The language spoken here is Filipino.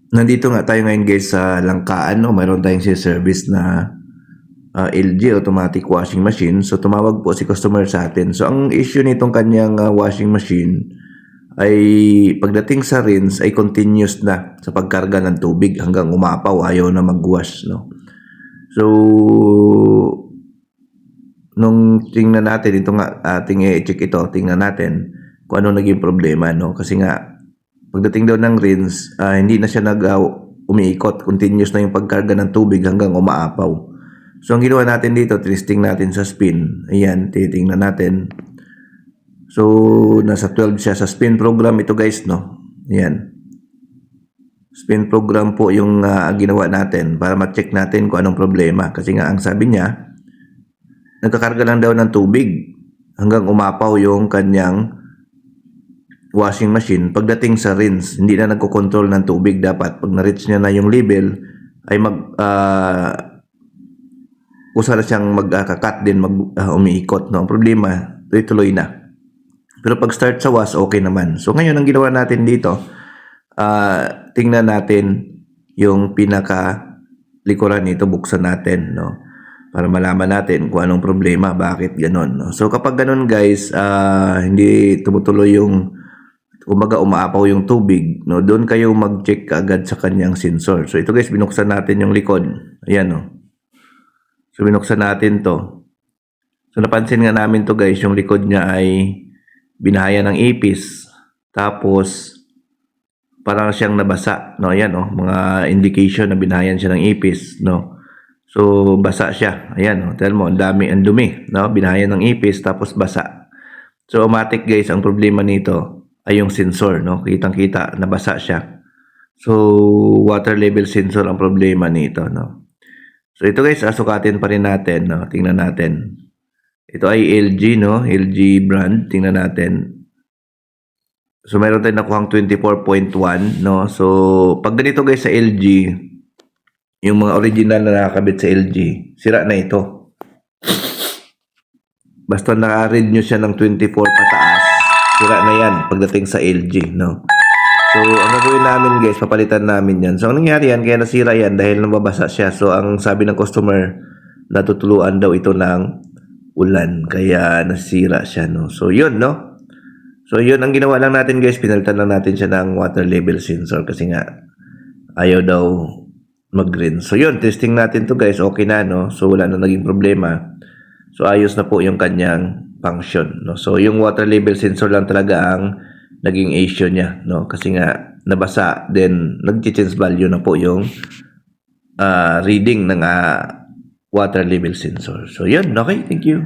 Nandito nga tayo ngayon guys sa Langkaan, no? Mayroon tayong service na LG automatic washing machine. So tumawag po si customer sa atin. So ang issue nitong kanyang washing machine ay pagdating sa rinse ay continuous na sa pagkarga ng tubig hanggang umapaw, ayaw na mag-wash, no? So nung tingnan natin ito nga, ating i-check ito, tingnan natin kung ano naging problema, no? Kasi nga pagdating daw ng rinse, hindi na siya umiikot, continuous na yung pagkarga ng tubig hanggang umaapaw. So ang ginawa natin dito, testing natin sa spin. Ayan, titingnan natin. So nasa 12 siya sa spin program ito guys, no? Ayan. Spin program po yung ginawa natin para ma-check natin kung anong problema. Kasi nga ang sabi niya, nagkakarga lang daw ng tubig hanggang umapaw yung kanyang washing machine. Pagdating sa rinse, hindi na nagko-control ng tubig. Dapat pag na-reach niya na yung level ay usa na siyang magkakat din, umiikot, no? Ang problema, tuloy na. Pero pag start sa wash, okay naman. So ngayon ang ginawa natin dito, tingnan natin yung pinaka likuran nito, buksan natin, no? Para malaman natin kung anong problema, bakit ganon, no? So kapag ganon guys, hindi tumutuloy yung, kumbaga umaapaw yung tubig, no? Doon kayo mag-check agad sa kanyang sensor. So ito guys, binuksan natin yung likod. Ayan, no? So binuksan natin to. So napansin nga namin to guys, yung likod niya ay binahaya ng ipis. Tapos parang siyang nabasa, no? Ayan, no? Mga indication na binahayan siya ng ipis, no? So basa siya. Ayan, no? Tignan mo, ang dumi, no? Binahayan ng ipis tapos basa. So automatic guys, ang problema nito ay yung sensor, no? Kitang-kita, nabasa siya. So water level sensor ang problema nito, no? So ito guys, sukatin pa rin natin, no? Tingnan natin. Ito ay LG, no? LG brand. Tingnan natin. So meron tayong nakuhang 24.1, no? So pag ganito guys sa LG, yung mga original na nakakabit sa LG, sira na ito. Basta naka-read nyo siya ng 24 pataas, sira na yan pagdating sa LG, no? So ang gagawin namin guys, papalitan namin yan. So ang nangyari yan, kaya nasira yan dahil nababasa siya. So ang sabi ng customer, natutuluan daw ito ng ulan, kaya nasira siya, no? So yun, no? So yun ang ginawa lang natin guys, pinalitan lang natin siya ng water level sensor kasi nga ayaw daw mag-green. So yun, testing natin to guys, okay na, no? So wala na naging problema. So ayos na po yung kanyang function, no? So yung water level sensor lang talaga ang naging issue niya, no? Kasi nga nabasa, then nag-change value na po yung reading ng water level sensor. So yun, okay, thank you.